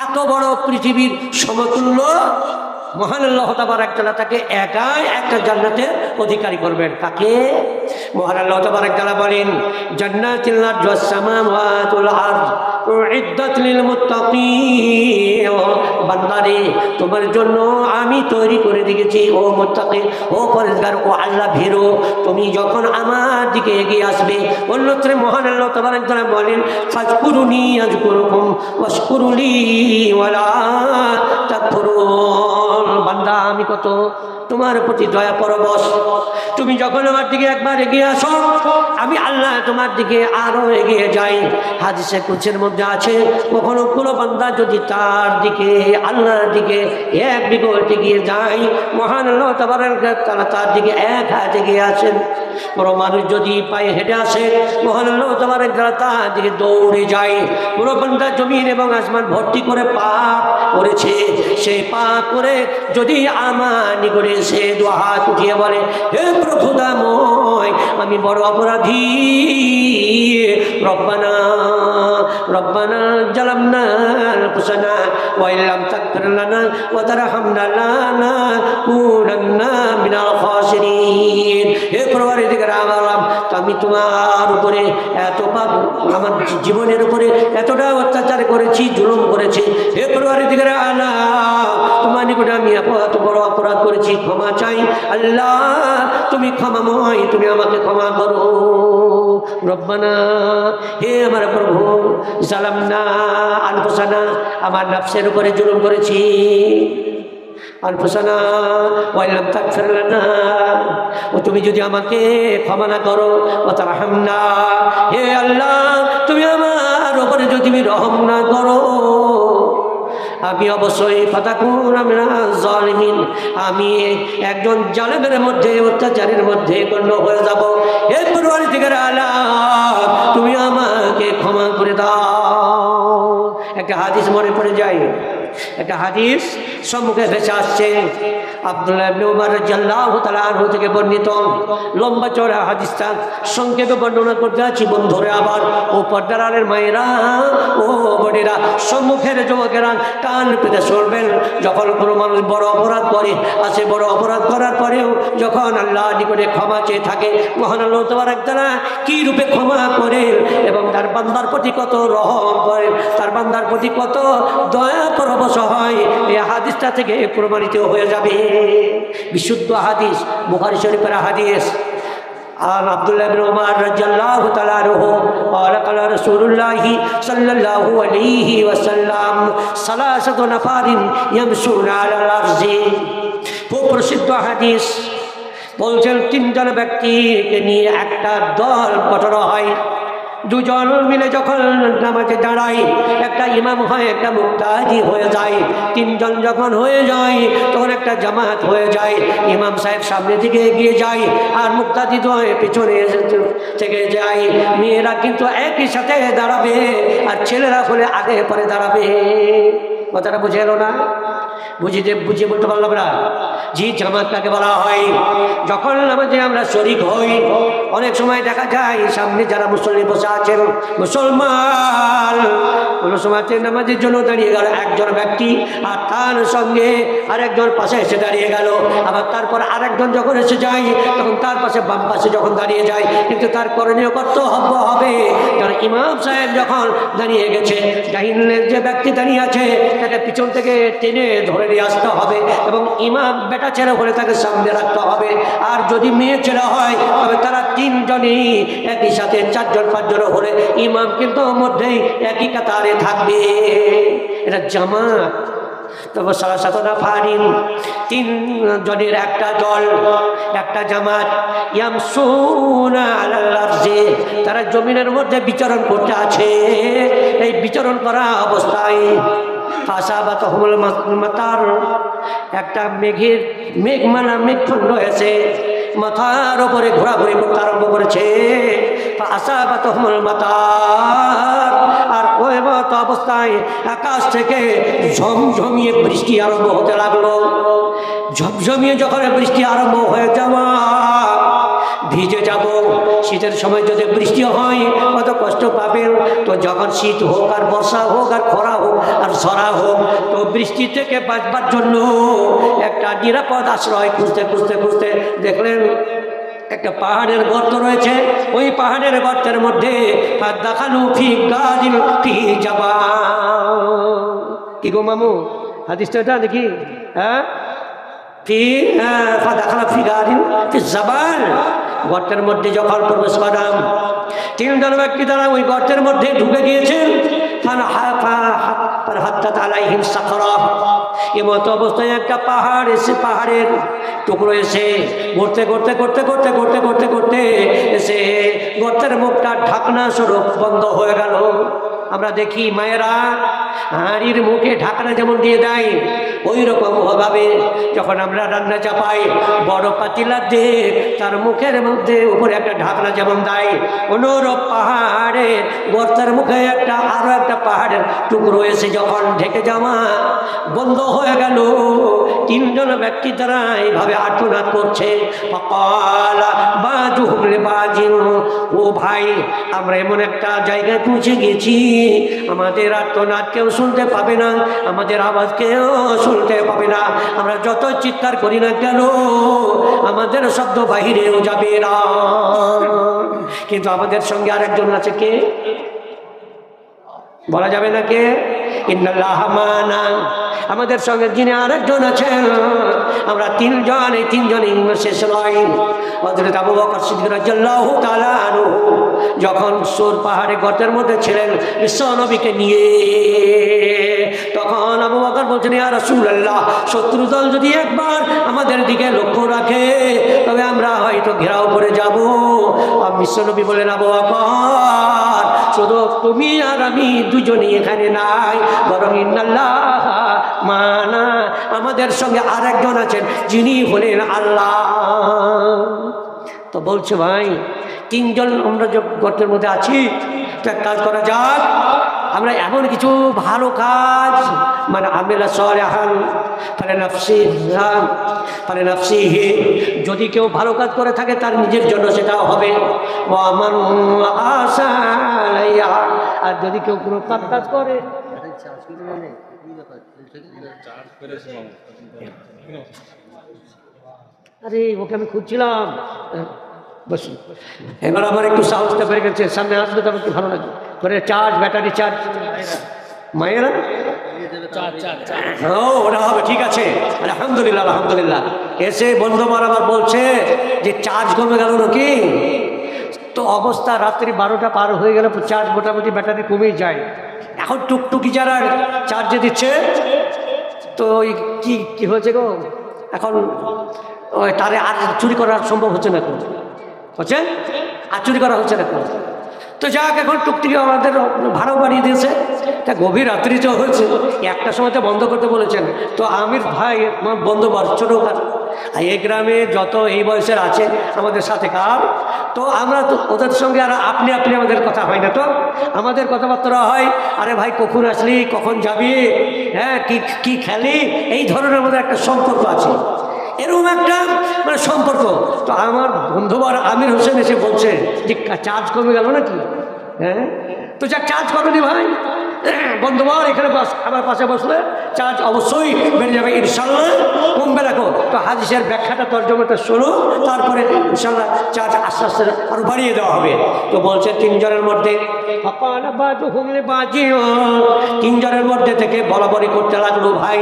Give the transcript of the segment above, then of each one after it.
এত বড় পৃথিবীর সমতুল্য মহান আল্লাহ তাবারক তাআলা তাকে একাই একটা জান্নাতের অধিকারী করবেন। কাকে? মহান আল্লাহ তাবারক তাআলা বলেন, জান্নাতুল আরদি ওয়াস সামাওয়াতুল আরদ উইদ্দাত লিল মুত্তাকিন। বান্দারে, তোমার জন্য আমি তৈরি করে দিয়েছি ও মুত্তাকি, ও পরহেজগার, ও আল্লাহ ভীরু। তুমি যখন আমার দিকে এগিয়ে আসবে, অন্যত্র মহান আল্লাহ তাবারক তাআলা বলেন, ফাজকুরুনি আযকুরুকুম ওয়াশকুরুলি ওয়ালা তাকফুরুন। বান্দা, আমি কত তোমার প্রতি দয়া পরবশ। তুমি যখন আমার দিকে একবার এগিয়ে আসো, আমি আল্লাহ তোমার দিকে আরো এগিয়ে যাই। হাদিসে কুদসির মধ্যে আছে, কখনো কোনো বান্দা যদি তার দিকে আল্লাহর দিকে এক বিঘত এগিয়ে যায়, মহান আল্লাহ তাবারক তাআলা তার দিকে এক হাত এগিয়ে আসেন। কোনো মানুষ যদি পায়ে হেঁটে আসে, মহান আল্লাহ তাবারক তাআলা তার দিকে দৌড়ে যায়। কোনো বান্দা জমিন এবং আসমান ভর্তি করে পাপ করেছে, সেই পাপ করে যদি আমার নিকটে সে দু হাত উঠিয়ে বলে, হে প্রভু দয়াময়, আমি বড় অপরাধী, রব্বানা রব্বানা জালামনা আনফুসানা ওয়া ইল্লাম তাগফির লানা ওয়া তারহামনা লানাকুনান্না মিনাল খাসিরিন। হে পরওয়ারদিগার আলম, আমি তোমার উপরে এত পাপ, আমার জীবনের উপরে এতটা অত্যাচার করেছি, জুলুম করেছি। হে পরওয়ারদিগার আলম, তোমার নিকটে আমি এত বড় অপরাধ করেছি, ক্ষমা চাই। আল্লাহ, তুমি ক্ষমাময়, তুমি আমাকে ক্ষমা করো। রব্বানা, হে আমার প্রভু, জালামনা আনফুসানা, আমার নফসের উপরে জুলুম করেছি। আনফুসানা ওয়া ইল্লাম তাগফির লানা, ও তুমি যদি আমাকে ক্ষমা না করো, ওয়া তারহামনা, হে আল্লাহ, তুমি আমার উপরে যদি তুমি রহম না করো, আমি অবশ্যই ফাতাকুনা মিনাজ জালিমিন, আমি একজন জালেমের মধ্যে, অত্যাচারের মধ্যে গণ্য হয়ে যাব। হে পরওয়ারদিগার আলম, তুমি আমাকে ক্ষমা করে দাও। একটা হাদিস মনে পড়ে যায়, একটা হাদিস সম্মুখে ভেসে আসছে, আব্দুল্লাহ ইবনে উমর রাদিয়াল্লাহু তাআলা আনহু থেকে বর্ণিত। লম্বা চড়া হাদিসটা সংক্ষেপে বর্ণনা করতে আছি বন্ধুরে। আবার ও পর্দার আলের মায়েরা, ও বোনেরা, সম্মুখের যুবকেরা কান পেতে শুনবেন। যখন কোনো মানুষ বড় অপরাধ করে আসে, বড় অপরাধ করার পরেও যখন আল্লাহর নিকটে ক্ষমা চেয়ে থাকে, মহান আল্লাহ তাবারক তাআলা কি রূপে ক্ষমা করেন এবং তার বান্দার প্রতি কত রহম করেন, তার বান্দার প্রতি কত দয়া পরবশ হয়, এই হাদিসটা থেকে প্রমাণিত হয়ে যাবে। বিশুদ্ধ হাদিস, বুখারী শরীফের হাদিস। عن عبد الله بن عمر رضي الله تعالى عنه قال قال رسول الله صلى الله عليه وسلم ثلاثة نفر يمشون على الأرض। খুব প্রসিদ্ধ হাদিস। বলছেন, তিনজন ব্যক্তিকে নিয়ে একটা দল গঠন হয়। দুজন মিলে যখন নামাজে দাঁড়ায়, একটা ইমাম হয়, একটা মুক্তাদি হয়ে যায়। তিনজন যখন হয়ে যায়, তখন একটা জামাত হয়ে যায়। ইমাম সাহেব সামনের দিকে এগিয়ে যায়, আর মুক্তাদি পিছনে থেকে যায়। মেয়েরা কিন্তু একই সাথে দাঁড়াবে, আর ছেলেরা হলে আগে পরে দাঁড়াবে। কথাটা বুঝে এলো না? বুঝিয়ে বলতে পারলাম না? জি, জামাত কাকে বলা হয়? যখন নামাজে আমরা শরীক হই, অনেক সময় দেখা যায় সামনে যারা মুসল্লি বসে আছেন, মুসলমান, কোনো সময় নামাজের জন্য দাঁড়িয়ে গেল একজন ব্যক্তি, আর তার সঙ্গে আরেকজন পাশে এসে দাঁড়িয়ে গেল। আবার তারপর আরেকজন যখন এসে যায়, তখন তার পাশে বাম পাশে যখন দাঁড়িয়ে যায়, কিন্তু তার করণীয় কর্তব্য হবে, কারণ ইমাম সাহেব যখন দাঁড়িয়ে গেছে, ডাইনের যে ব্যক্তি দাঁড়িয়ে আছে তাকে পিছন থেকে টেনে ধরে নিয়ে আসতে হবে, এবং ইমাম বেটা ছেলে হলে তাকে সামনে রাখতে হবে। আর যদি মেয়ে ছেলে হয়, তবে তারা তিনজনই একই সাথে, চারজন পাঁচজন হলে ইমাম কিন্তু মধ্যেই একই কাতারে থাকবে। এটা জামাত। তবে সালাসাতু নাফারিন, তিনজনের একটা দল, একটা জামাত। ইয়ামশুনা আলাল আরজি, তারা জমিনের মধ্যে বিচরণ করতে আছে। এই বিচরণ করা অবস্থায় ফাসাবাতহুমুল মাতার, একটা মেঘমালা মেঘখণ্ড এসে মাথার উপরে ঘোরাঘুরি করতে আরম্ভ করেছে। ফাসাবাতহুমুল মাতার, আর ওই মতো অবস্থায় আকাশ থেকে ঝমঝমিয়ে বৃষ্টি আরম্ভ হতে লাগলো। ঝমঝমিয়ে যখন বৃষ্টি আরম্ভ হয়ে যাওয়া, ভিজে যাব। শীতের সময় যদি বৃষ্টি হয় কত কষ্ট পাবেন। তো যখন শীত হোক আর বর্ষা হোক আর খরা হোক আর ঝরা হোক, বৃষ্টি থেকে বাঁচবার জন্য একটা নিরাপদ আশ্রয় খুঁজতে খুঁজতে খুঁজতে দেখলেন একটা পাহাড়ের গর্ত রয়েছে। ওই পাহাড়ের গর্তের মধ্যে দেখানো কি গো মামু, হাদিসটা এটা দেখি, হ্যাঁ গর্তের মধ্যে যখন প্রবেশ করলাম, তিনজন ব্যক্তি দ্বারা ওই গর্তের মধ্যে ঢুকে গিয়েছেন। এমতো অবস্থায় একটা পাহাড় এসে, পাহাড়ের টুকরো এসে ঘুরতে ঘুরতে করতে করতে করতে করতে করতে এসে গর্তের মুখটা ঢাকনা স্বরূপ বন্ধ হয়ে গেল। আমরা দেখি মায়েরা হাঁড়ির মুখে ঢাকনা যেমন দিয়ে দেয়, ওই রকম ভাবে যখন আমরা রান্না চাপাই বড় পাতিলা দিয়ে তার মুখের মধ্যে উপরে একটা ঢাকনা যেমন দেয়, অনুরূপ পাহাড়ের গর্তের মুখে একটা আরো একটা পাহাড়ের টুকরো এসে যখন ঢেকে যাওয়া বন্ধ হয়ে গেল। তিনজন ব্যক্তি দ্বারা এইভাবে আর্তনাদ করছে। ও ভাই, আমরা এমন একটা জায়গায় পৌঁছে গেছি, আমাদের আর্তনাদ কেউ শুনতে পাবে না, আমাদের আওয়াজ কেউ শুনতে পাবে না। আমরা যত চিৎকার করি না কেন আমাদের শব্দ বাহিরেও যাবে না। কিন্তু আমাদের সঙ্গে আরেকজন আছে, কে বলা যাবে না কে? ইন্নাল্লাহ মা'ানা, আমাদের সঙ্গে যিনি আরেকজন আছেন। আমরা তিনজন, এই তিনজন শেষ নয়। হযরত আবু বকর সিদ্দিক রাদিয়াল্লাহু তাআলা আনহু যখন সূর পাহাড়ে গর্তের মধ্যে ছিলেন বিশ্ব নবীকে নিয়ে, তখন আবু বকর বলছেন, ইয়া রাসূলুল্লাহ, শত্রু দল যদি একবার আমাদের দিকে লক্ষ্য রাখে তবে আমরা হয়তো ঘেরাও করে যাব। বিশ্ব নবী বলেন, আবু বকর, শুধু তুমি আর আমি দুজনই এখানে নাই, বরং ইন্নাল্লাহ মা'ানা, আমাদের সঙ্গে আরেকজন আছেন যিনি হলেন আল্লাহ। তো বলছে, ভাই তিনজন আমরা গর্তের মধ্যে আছি, তো এক কাজ করা যাক, আমরা এমন কিছু ভালো কাজ, মানে আমিলা সালিহান ফালিনাফসিহি, যদি কেউ ভালো কাজ করে থাকে তার নিজের জন্য সেটা হবে, আর যদি কেউ কোনো পাপ কাজ করে, আরে ওকে আমি খুঁজছিলাম, বসুন, এবার আমার একটু সাহসটা বেড়ে গেছে, সামনে আসবে তবে একটু ভালো লাগবে। করে চার্জ, ব্যাটারি চার্জ, মায়েরা ওটা হবে, ঠিক আছে, আলহামদুলিল্লাহ আলহামদুলিল্লাহ। এসে বন্ধু মার আবার বলছে যে চার্জ কমে গেল নাকি? তো অবস্থা রাত্রি 12টা পার হয়ে গেলে চার্জ মোটামুটি ব্যাটারি কমেই যায়। এখন টুকটুকি যারা চার্জে দিচ্ছে, তো কি হয়েছে গো, এখন তারে আর চুরি করা সম্ভব হচ্ছে না, এখন হচ্ছে আর চুরি করা হচ্ছে না। তো যাক, এখন টুকটুকি আমাদের ভাড়াও বাড়িয়ে দিয়েছে, তা গভীর রাত্রি তো হয়েছে, একটা সময়তে বন্ধ করতে বলেছেন। তো আমির ভাই বন্ধ ছোটো এই গ্রামে যত এই বয়সের আছে আমাদের সাথে কার, তো আমরা তো ওদের সঙ্গে আর আপনি আমাদের কথা হয় না, তো আমাদের কথাবার্তা হয়, আরে ভাই কখন আসলি, কখন যাবি, হ্যাঁ কি খেলি, এই ধরনের আমাদের একটা সম্পর্ক আছে, এরকম একটা মানে সম্পর্ক। তো আমার বন্ধুবার আমির হোসেন এসে বলছে যে চার্জ কমে গেল নাকি? হ্যাঁ, তো যাক, চার্জ কমেনি ভাই, বন্ধুবার এখানে আমার পাশে বসলে চার্জ অবশ্যই বেড়ে যাবে ইনশাল্লাহ, কমবে রাখো। তো হাদিসের ব্যাখ্যাটা তর্জমাটা শোনো, তারপরে ইনশাল্লাহ চার্জ আস্তে আস্তে আরো বাড়িয়ে দেওয়া হবে। তো বলছে তিনজনের মধ্যে তিনজনের মধ্যে থেকে বরাবরই করতে লাগলো, ভাই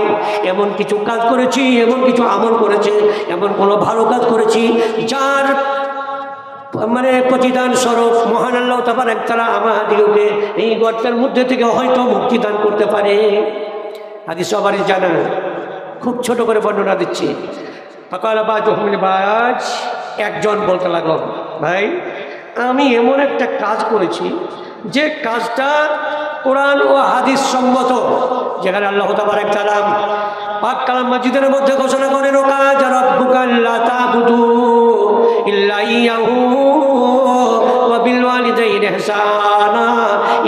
এমন কিছু কাজ করেছি, এমন কিছু আমল করেছে, এমন কোনো ভালো কাজ করেছি যার মানে প্রতিদান স্বরূপ মহান আল্লাহ তাবারক তাআলা আমাদেরকে এই গর্তের মধ্যে থেকে হয়তো মুক্তি দান করতে পারে। হাদিস সবারই জানা, খুব ছোট করে বর্ণনা দিচ্ছি। একজন বলতে লাগলো, ভাই আমি এমন একটা কাজ করেছি যে কাজটা কোরআন ও হাদিস সম্মত, যেখানে আল্লাহ তাবারক তাআলা পাক কালাম মাজিদের মধ্যে ঘোষণা করেন, ওয়াকাযা রাব্বুকা আল্লা তা'বুদু ইল্লা ইয়াহু ওয়া বিল ওয়ালিদাইনি ইহসানা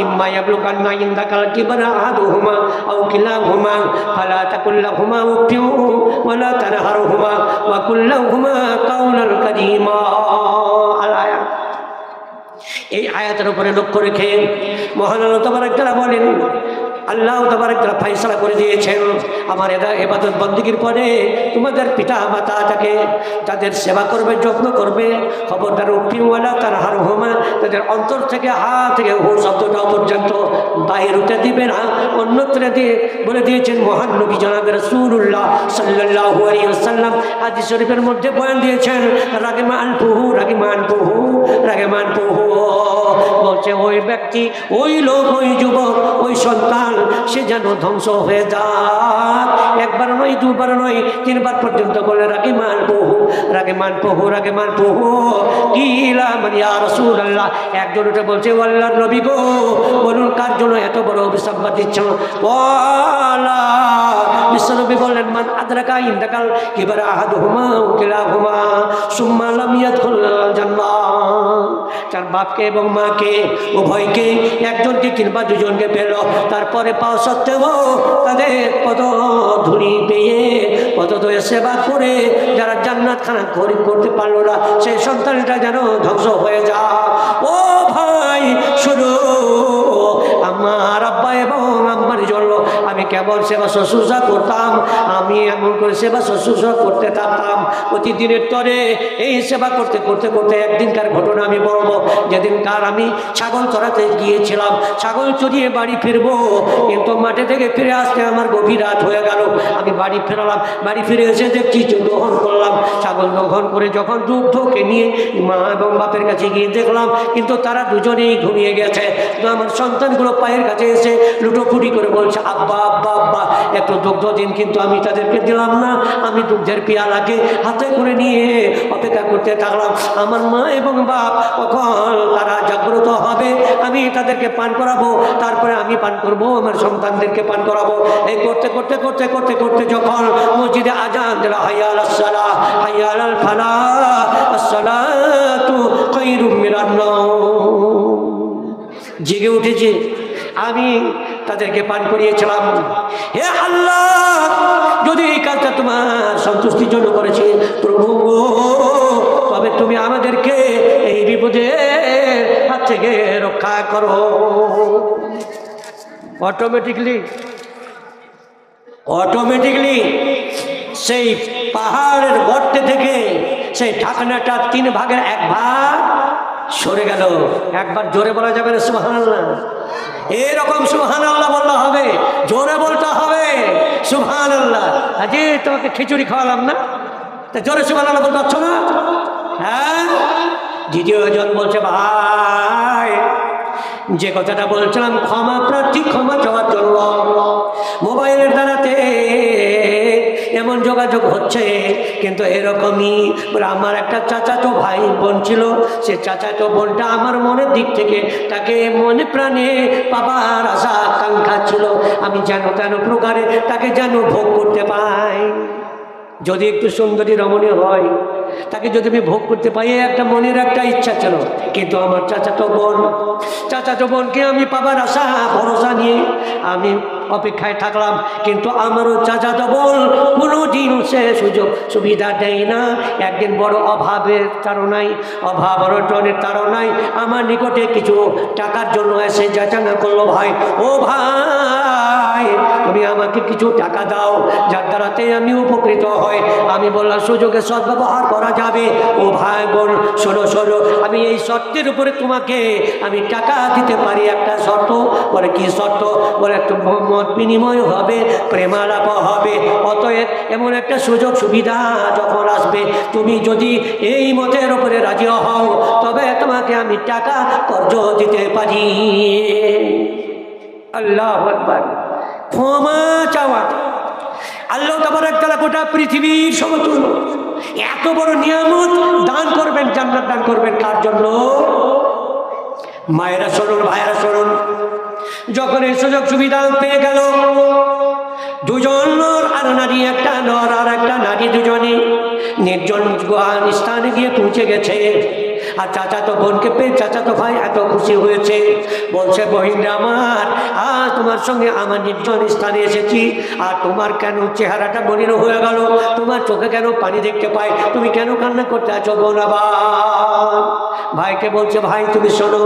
ইম্মা ইয়াবলুগান্না ইনদাকাল কিবরা আহাদুহুমা আও কিলাহুমা ফালা তাকুল লাহুমা উফিন ওয়া লা তানহারহুমা ওয়া কুল লাহুমা কাওলান কারীমা। আল-আয়াত। এই আয়াতের উপরে লক্ষ্য রেখে মহান আল্লাহ তাবারক তাআলা বলেন, আল্লাহ তাবারক তাআলা ফয়সালা করে দিয়েছেন আমার ইবাদত বন্দেগীর পরে তোমাদের পিতা মাতা তাদের সেবা করবে, যত্ন করবে, খবরদার উঠিওয়ালা তার হারহুমা, তাদের অন্তর থেকে থেকে হো শব্দটা পর্যন্ত বাইর হতে দিবে না। অন্যত্র দিয়ে বলে দিয়েছেন মহান নবী জনাবে রাসূলুল্লাহ সাল্লাল্লাহু আলাইহি ওয়াসাল্লাম হাদিস শরীফের মধ্যে বয়ান দিয়েছেন রাগিমান পুহু রাগিমান পুহু রাগিমান পুহু, বলছে ওই ব্যক্তি, ওই লোক, ওই যুবক, ওই সন্তান সে যেন ধ্বংস হয়ে যায়। একবার নয়, দুবার নয়, তিনবার পর্যন্ত বলে রাগিমান পুহু রাগিমান পুহু রাগিমান পুহু। কিলা মানে ইয়া রাসূলুল্লাহ, একজন উঠে বলছে আল্লাহর নবী গো, বলুন কার জন্য এত বড় অভিশাপ দিচ্ছেন? ওয়ালা বিশ্বনবী বললেন মান আদরাকা ইনদাকাল কিবারা আহাদুহুমা ওয়া কিলাহুমা সুম্মা লাম ইয়াদখুল জান্নাহ। তার বাপকে এবং মাকে উভয়কে, একজনকে কিংবা দুজনকে পেল, তারপরে পাওয়া সত্ত্বেও তাদের পদ ধুলি পেয়ে পদদয়ে সেবা করে যারা জান্নাত খানা করতে পারলো না, সেই সন্তানটা যেন ধ্বংস হয়ে যায়। ও ভাই শুনো, আমার আব্বা এবং আম্মার জন্য আমি কেমন সেবা শুশ্রূষা করতাম, আমি এমন করে সেবা শুশ্রূষা করতে থাকতাম প্রতিদিনের তরে। এই সেবা করতে করতে করতে একদিনকার ঘটনা আমি বলবো। যেদিনকার আমি ছাগল চড়াতে গিয়েছিলাম, ছাগল চড়িয়ে বাড়ি ফিরবো, কিন্তু মাঠে থেকে ফিরে আসতে আমার গভীর রাত হয়ে গেল। আমি বাড়ি ফেরালাম, বাড়ি ফিরে এসে দেখছি দহন করলাম। ছাগল দহন করে যখন দুগ্ধকে নিয়ে মা এবং বাপের কাছে গিয়ে দেখলাম কিন্তু তারা দুজনেই ঘুমিয়ে গেছে। তো আমার সন্তানগুলো পায়ের কাছে এসে লুটোপুটি করে বলছে আব্বা আব্বা আব্বা একটু দুগ্ধ দিন, কিন্তু আমি তাদেরকে দিলাম না। আমি দুগ্ধের পেয়ালাকে হাতে করে নিয়ে অপেক্ষা করতে থাকলাম। আমার মা এবং বাপ কখন তারা জাগ্রত হবে, আমি তাদেরকে পান করাবো, তারপরে আমি পান করবো, আমার সন্তানদেরকে পান করাবো। এই করতে করতে করতে করতে করতে যখন মসজিদে আজান দিল হাইয়া আলাস সালাহ হাইয়া আলাল ফালাহ আসসালাতু খায়রুম মিনান নাওম, জেগে উঠেছে। আমি তাদেরকে পান করিয়েছিলাম। হে আল্লাহ, যদি এই কাজটা তোমার সন্তুষ্টির জন্য করেছে প্রভু, তবে তুমি আমাদেরকে এই বিপদের হাত থেকে রক্ষা করো। অটোমেটিকলি সেই পাহাড়ের গর্তে থেকে সেই ঢাকনাটা 3 ভাগের 1 ভাগ সরে গেল। একবার জোরে বলা যাবে না সুবহানাল্লাহ? এরকম সুবহানাল্লাহ বলতে হবে, জোরে বলতে হবে সুবহানাল্লাহ। আজকে তোমাকে খিচুড়ি খাওয়ালাম না, তা জোরে সুবহানাল্লাহ বলতে পারছো না? হ্যাঁ। দ্বিতীয় জন বলছে ভাই যে কথাটা বলছিলাম ক্ষমা প্রার্থী, ক্ষমা চাওয়ার জন্য মোবাইলের দ্বারাতে এমন যোগাযোগ হচ্ছে, কিন্তু এরকমই আমার একটা চাচাতো ভাই বোন ছিল, সে চাচাতো বোনটা আমার মনের দিক থেকে তাকে মনে প্রাণে পাবার আশা আকাঙ্ক্ষা ছিল। আমি যেন তেন প্রকারে তাকে যেন ভোগ করতে পাই, যদি একটু সুন্দরী রমণীয় হয় তাকে যদি আমি ভোগ করতে পাই, একটা মনের একটা ইচ্ছা ছিল। কিন্তু আমার চাচাতো বোনকে আমি পাবার আশা ভরসা নিয়ে আমি অপেক্ষায় থাকলাম, কিন্তু আমারও চাচাতো বোন কোনোদিন সে সুযোগ সুবিধা দেয় না। একদিন বড় অভাবের তাড়নায়, অভাব অনটনের তাড়নায় আমার নিকটে কিছু টাকার জন্য এসে যাচনা করলো, ভাই ও ভাই তুমি আমাকে কিছু টাকা দাও, যার দ্বারাতে আমি উপকৃত হই। আমি বললাম সুযোগে সদ্ব্যবহার করা যাবে। ও ভাই বোন শোনো শোনো, আমি এই শর্তের উপরে তোমাকে আমি টাকা দিতে পারি, একটা শর্ত। বলে কি শর্ত? বলে একটু মত বিনিময় হবে, প্রেমালাপ হবে। অতএব এমন একটা সুযোগ সুবিধা যখন আসবে, তুমি যদি এই মতের উপরে রাজি হও, তবে তোমাকে আমি টাকা কর্জ দিতে পারি। আল্লাহু আকবার। ক্ষমা চাওয়া, আল্লাহ তাবারক তাআলা গোটা পৃথিবীর সমতুল্য এত বড় নিয়ামত দান করবেন, জান্নাত দান করবেন কার জন্য? মায়েরা শুনুন, ভাইয়েরা শুনুন, যখন এই সুযোগ সুবিধা পেয়ে গেল, দুজন নর আর নারী, একটা নর আর একটা নারী, দুজনে নির্জন স্থানে গিয়ে পৌঁছে গেছে। আর চাচাতো বোনকে পেয়ে চাচাতো ভাই এত খুশি হয়েছে, বলছে বহিন আমার, তোমার সঙ্গে আমার নির্জন স্থানে এসেছি, আর তোমার কেন চেহারাটা মলিন হয়ে গেল, তোমার চোখে কেন পানি দেখতে পাই, তুমি কেন কান্না করতে আছো বোন? আবার ভাইকে বলছে ভাই তুমি শোনো,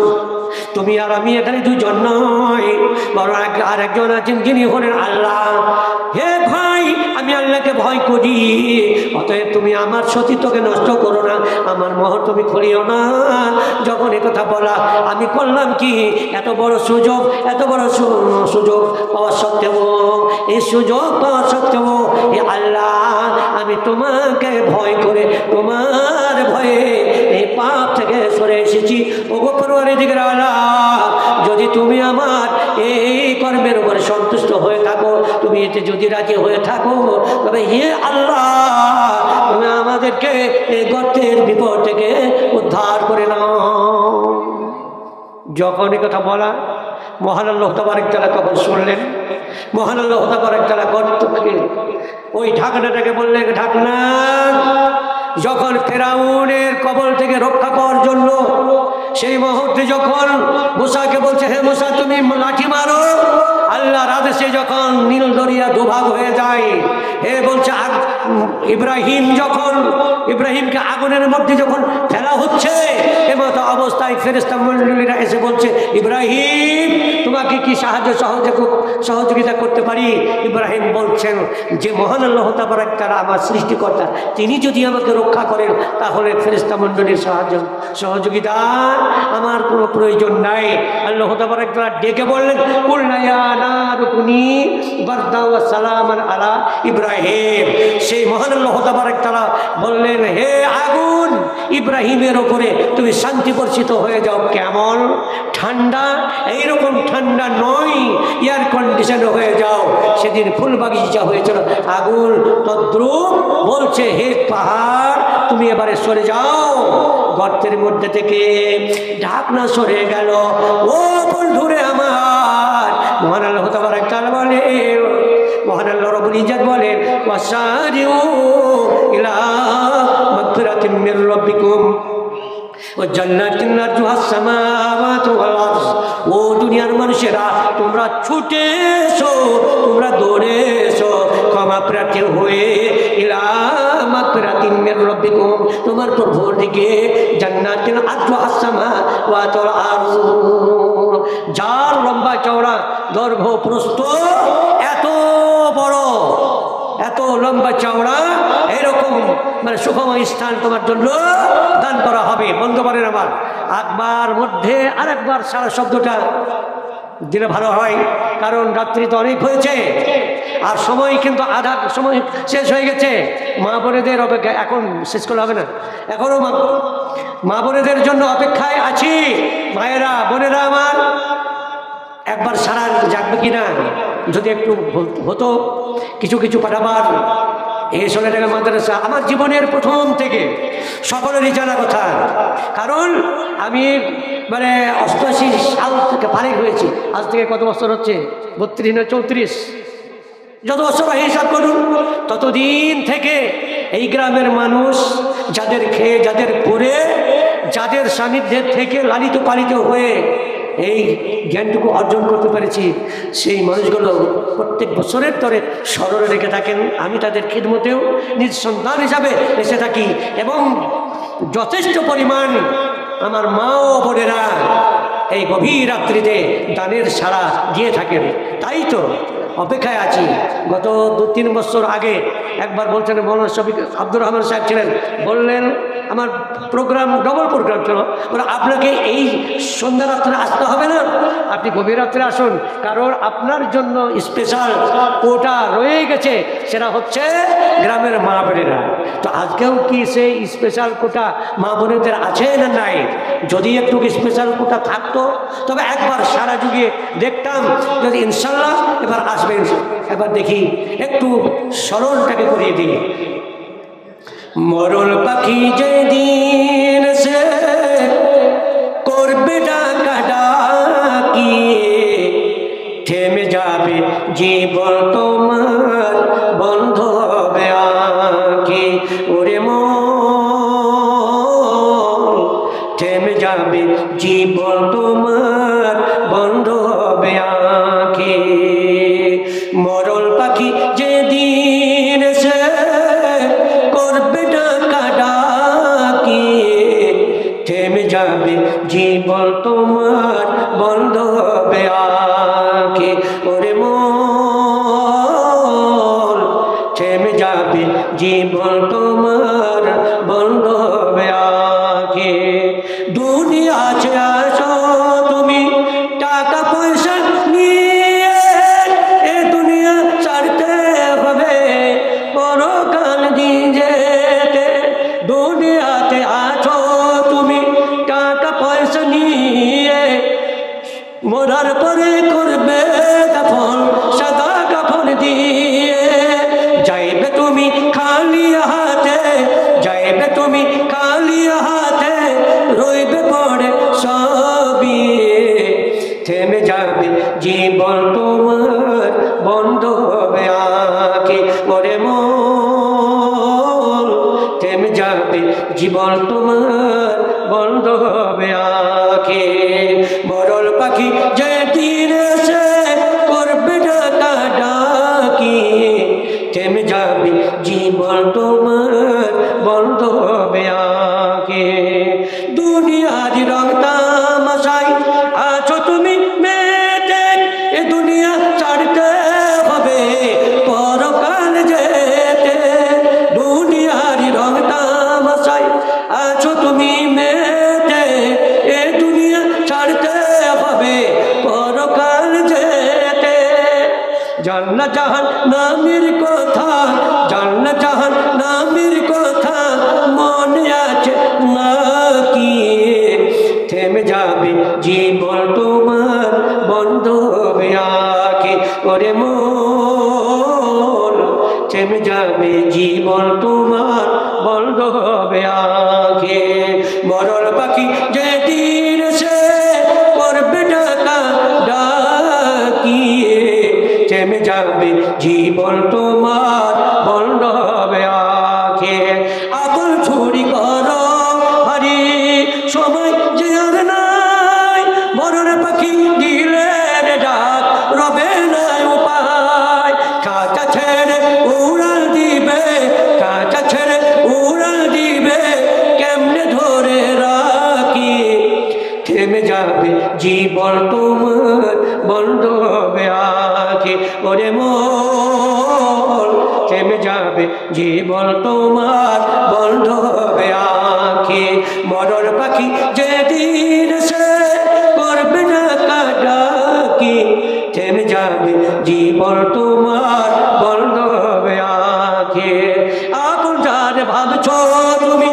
তুমি আর আমি এখানে দুজন নয়, বরং আরেকজন আছেন যিনি হলেন আল্লাহ। হে ভাই, আমি আল্লাহকে ভয় করি, অতএব তুমি আমার সতীত্বকে নষ্ট করো না, আমার মোহর তুমি খুলিও না। যখন কথা বলা, আমি করলাম কি, এত বড় সুযোগ, এত বড় সুযোগ পাওয়া সত্ত্বেও, এই সুযোগ পাওয়া সত্ত্বেও হে আল্লাহ, আমি তোমাকে ভয় করে, তোমার ভয়ে এই পাপ থেকে সরে এসেছি। ওগো পরওয়ারদিগার আল্লাহ, যদি তুমি আমার এই কর্মের উপরে সন্তুষ্ট হয়ে থাকো, তুমি এতে যদি রাজি হয়ে থাকো, তবে হে আল্লাহ, তুমি আমাদেরকে এই গর্তের বিপদ থেকে উদ্ধার করে নাও। যখন এই কথা বলা, মহান আল্লাহ তাবারক তাআলা তখন শুনলেন। মহান আল্লাহ তাবারক তাআলা গর্তকে ওই ঢাকনাটাকে বললেন, ঢাকনা। যখন ফেরাউনের কবল থেকে রক্ষা পাওয়ার জন্য সেই মুহূর্তে যখন মুসাকে বলছে, হে মুসা তুমি লাঠি মারো, আল্লাহর আদেশে যখন নীল দরিয়া দুভাগ হয়ে যায়, হে বলছে ইব্রাহিম, যখন ইব্রাহিমকে আগুনের মধ্যে যখন ফেলা হচ্ছে, এমতো অবস্থায় ফেরেশতা মণ্ডলীরা এসে বলছে, ইব্রাহিম তোমাকে কি সহযোগিতা করতে পারি? ইব্রাহিম বলছেন যে মহান আল্লাহ তাবারক তাআলা আমার সৃষ্টিকর্তা, তিনি যদি আমাকে রক্ষা করেন, তাহলে ফেরেশতা মণ্ডলীর সহযোগিতা আমার কোনো প্রয়োজন নাই। আল্লাহ তাবারক তাআলা ডেকে বললেন, কুলনা ইয়া নারু কুনি বারদান ওয়া সালামান আলা ইব্রাহিম। সেই মহান আল্লাহ তাবারক তাআলা বললেন, হে আগুন, ইব্রাহিমের উপরে তুমি শান্তি বর্ষিত হয়ে যাও। কেমন ঠান্ডা, এইরকম ঠান্ডা নয়, এয়ার কন্ডিশন হয়ে যাও। সেদিন ফুল বাগিচা হয়েছিল, আগুন তদ্রুপ বলছে, হে পাহাড় তুমি এবারে সরে যাও। গর্তের মধ্যে থেকে ঢাকনা সরে গেল। ও বন্ধুরে আমার, মহান আল্লাহ তাবারক তাআলা বলে, মহান আল্লাহ রব্বুল ইজ্জত বলেন, ওয়াসারিউ ইলা মাগফিরাতিন মির রাব্বিকুম ওয়া জান্নাতিন আরজুহাস সামাওয়াতু ওয়াল আরদ। ও দুনিয়ার মানুষেরা, তোমরা ছুটে এসো, তোমরা দৌড়ে এসো ক্ষমা প্রার্থী হয়ে, ইলা মাগফিরাতিন মির রাব্বিকুম, তোমার প্রভুর দিকে, জান্নাতিন আরজুহাস সামাওয়াতু ওয়াল আরদ, যার লম্বা চওড়া দৈর্ঘ্য প্রস্থ এত বড়, এত লম্বা চওড়া, এরকম মানে সুখময় স্থান তোমার জন্য দান করা হবে। বন্ধ করেন আমার, একবার মধ্যে আরেকবার সারা শব্দটা দিলে ভালো হয়, কারণ রাত্রি তো অনেক হয়েছে আর সময় কিন্তু আধা সময় শেষ হয়ে গেছে। মা বোনেদের অপেক্ষা, এখন শেষ করলে হবে না, এখনো মা বোনেদের জন্য অপেক্ষায় আছি। মায়েরা, বোনেরা আমার, একবার সারা জাগবে কিনা যদি একটু হতো, কিছু কিছু পাঠাবার। এই 16 টাকা মাদ্রাসা আমার জীবনের প্রথম থেকে সকলেরই জানা কথা, কারণ আমি মানে 88 সাল থেকে ফারিগ হয়েছি। আজ থেকে কত বছর হচ্ছে? 32 না 34, যত বছর হিসাব করুন, ততদিন থেকে এই গ্রামের মানুষ যাদের খেয়ে, যাদের পরে, যাদের সান্নিধ্যে থেকে লালিত পালিত হয়ে এই জ্ঞানটুকু অর্জন করতে পেরেছি, সেই মানুষগুলো প্রত্যেক বছরের তরে স্মরণে রেখে থাকেন। আমি তাদের খিদমতেও নিজ সন্তান হিসাবে এসে থাকি এবং যথেষ্ট পরিমাণ আমার মা ও বোনেরা এই গভীর রাত্রিতে দানের সাড়া দিয়ে থাকেন। তাই তো অপেক্ষায় আছি। গত 2-3 বছর আগে একবার বলছেন, মৌলানা শফিক আব্দুর রহমান সাহেব ছিলেন, বললেন আমার প্রোগ্রাম ডবল প্রোগ্রাম ছিল, বলে আপনাকে এই সন্ধ্যা রাত্রে আসতে হবে না, আপনি গভীর রাত্রে আসুন, কারণ আপনার জন্য স্পেশাল কোটা রয়ে গেছে, সেটা হচ্ছে গ্রামের মা বোনেরা। তো আজকেও কি সেই স্পেশাল কোটা মা বোনেদের আছে না নাই? যদি একটু স্পেশাল কোটা থাকতো তবে একবার সারা যুগে দেখতাম, যদি ইনশাল্লাহ এবার আসবেন। এবার দেখি একটু স্মরণটাকে করিয়ে দিই। মরণ পাখি যেদিন সে করবে ডাকা ডাকি, থেমে যাবে জীবন তোমার, বন্ধ হবে আঁখি। ওরে মন, থেমে যাবে জীবন তোমার, বন্ধ হবে আঁখি। মরণ পাখি যেদিন সে করবে ডাকা ডাকি, থেমে যাবে জীবন জীবন তোমার বন্ধ হবে আঁখি ওরে মন থেমে যাবে জীবন তোমার বন্ধ হবে আঁখি দুনিয়া ছেড়ে আসো তুমি টাকা পয়সা নিয়ে এ দুনিয়া ছাড়তে হবে পরকাল দিয়ে যেতে দুনিয়াতে আছো তুমি টাকা পয়সা নিয়ে মরার পরে করবে কাফন সাদা কাফন দিয়ে যাইবে তুমি খালি হাতে যাইবে তুমি খালি হাতে রইবে পড়ে সবই থেমে যাবে জীবন তোমার বন্ধ হবে আঁখি ওরে মন থেমে যাবে জীবন তোমার বন্ধ হবে আঁখি মরল পাখি যে তীরে সে করবে ডাকা ডাকি থেমে যাবে জীবন তোমার বন্ধ হবে আঁখি দুনিয়ার রং তামাশায় আছো তুমি মেতে এ দুনিয়া ছাড়তে হবে পরকাল যেতে দুনিয়ার রং তামাশায় আছো তুমি মেতে এ দুনিয়া ছাড়তে হবে পরকাল যেতে জান্নাত জাহান্নামের কথা জান্নাত জাহান্নামের কথা মনে আছে নাকি থেমে যাবে জীবন তোমার বন্ধ হবে আঁখি ওরে মন থেমে যাবে জীবন তোমার বন্ধ হবে আঁখি মরল পাখি যে দিন সে করবে ডাকা ডাকি থেমে যাবে জীবন তোমার বন্ধ হবে আঁখি আগুন ছুরি করো ভারী সময় যে আর নাই মরণ পাখি দিলে ডাক রবে নাই উপায় খাঁচা ছেড়ে উড়াল দিবে খাঁচা ছেড়ে উড়াল দিবে কেমনে ধরে রাখি থেমে যাবে জীবন তোমার বন্ধ হবে আঁখি ওরে মন থেমে যাবে জীবন তোমার বন্ধ হবে আঁখি মরণ পাখি যেদিন সে করবে ডাকা ডাকি থেমে যাবে জীবন তোমার বন্ধ হবে আঁখি আপন যার ভাবছো তুমি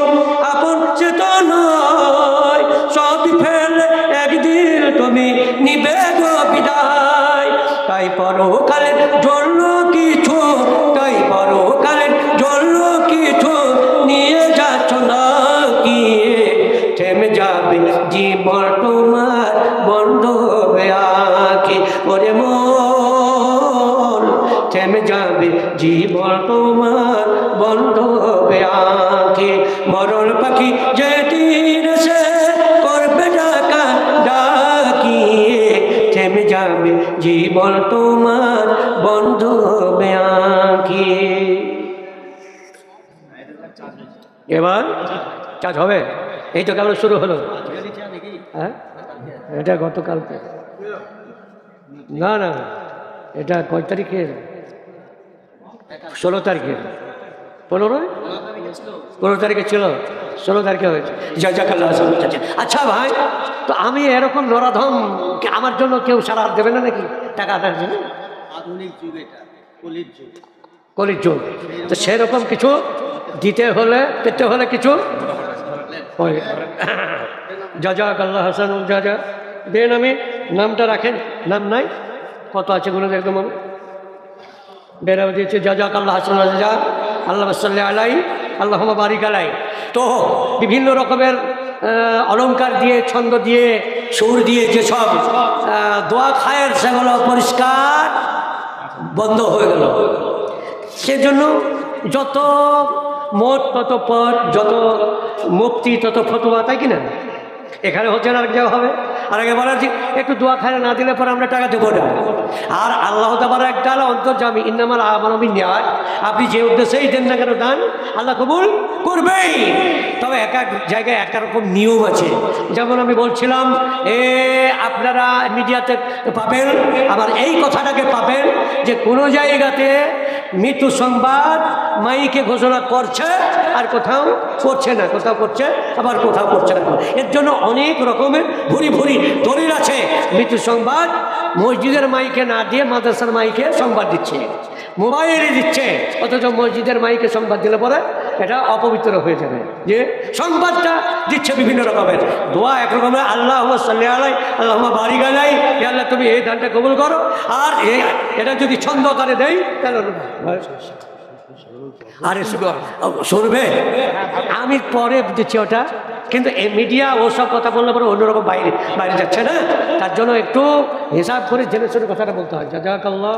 আপন সে তো নয় সবই ফেলে একদিন তুমি নিবে গো বিদায় তাই পরকালের জন্য কিছু তাই পরকালের জন্য কিছু নিয়ে যাচ্ছ না কি থেমে যাবে জীবন তোমার বন্ধ হবে আঁখি ওরে মন থেমে যাবে জীবন তোমার বন্ধ হবে আঁখি মরণ পাখি যেদিন সে করবে ডাকা ডাকি থেমে যাবে জীবন তোমার বন্ধ হবে আঁখি এবার চাষ হবে এই তো কেমন শুরু হলো হ্যাঁ এটা গতকালকে না না এটা কয় তারিখের 16 তারিখের 15 তারিখে ছিল 16 তারিখে হয়েছে জাজাকাল্লাহ। আচ্ছা ভাই তো আমি এরকম নরাধম আমার জন্য কেউ সারা দেবে না নাকি টাকা আদার জন্য আধুনিক যুগ এটা কলির যুগ তো সেরকম কিছু দিতে হলে পেতে হলে কিছু জাজাকাল্লাহ হাসানুল জাজা দেন আমি নামটা রাখেন নাম নাই কত আছে গুলো একদম আমি বেরা দিয়েছে জাজাকাল্লাহ হাসানুল জাজা আল্লাহ সাল্লি আলাই আল্লাহুম্মা বারিক আলাই তো বিভিন্ন রকমের অলংকার দিয়ে ছন্দ দিয়ে সুর দিয়ে যেসব দোয়া খায়ের সেগুলো পরিষ্কার বন্ধ হয়ে গেল সেজন্য যত মত তত পথ যত মুক্তি তত ফতোয়া তাই কিনা এখানে হচ্ছে না আর জায়গা হবে আর আগে বলার যে একটু দোয়া খায় না দিলে পরে আমরা টাকা দেবো না আর আল্লাহ তাআলা একটা অন্তর্যামী ইন্নামাল আমানু বিন্নিয়াত আপনি যে উদ্দেশ্যেই দেন না কেন দান আল্লাহ কবুল করবেই, তবে এক এক জায়গায় এক রকম নিয়ম আছে। যেমন আমি বলছিলাম, আপনারা মিডিয়াতে পাবেন, আবার এই কথাটাকে পাবেন যে কোনো জায়গাতে মৃত্যু সংবাদ মাইকে ঘোষণা করছে আর কোথাও করছে না, কোথাও করছে আবার কোথাও করছে না। এর জন্য অনেক রকমের ভুরি ভুরি দলিল আছে। মৃত্যু সংবাদ মসজিদের মাইকে না দিয়ে মাদ্রাসার মাইকে সংবাদ দিচ্ছে, মোবাইলে দিচ্ছে, অথচ মসজিদের মাইকে সংবাদ দিলে পরে এটা অপবিত্র হয়ে যাবে। যে সংবাদটা দিচ্ছে বিভিন্ন রকমের, দোয়া এক রকমের, আল্লাহুম্মা সাল্লি আলাই, আল্লাহুম্মা বারিক আলাই, হে আল্লাহ তুমি এই দানটা কবুল করো। আর এটা যদি ছন্দ আকারে দেয় তাহলে আরে শুনবে, আমি পরে দিচ্ছি ওটা, কিন্তু এই মিডিয়া ওসব কথা বললে পরে অন্যরকম বাইরে বাইরে যাচ্ছে না, তার জন্য একটু হিসাব করে জেনে শুনে কথাটা বলতে হয়। জাযাকাল্লাহ।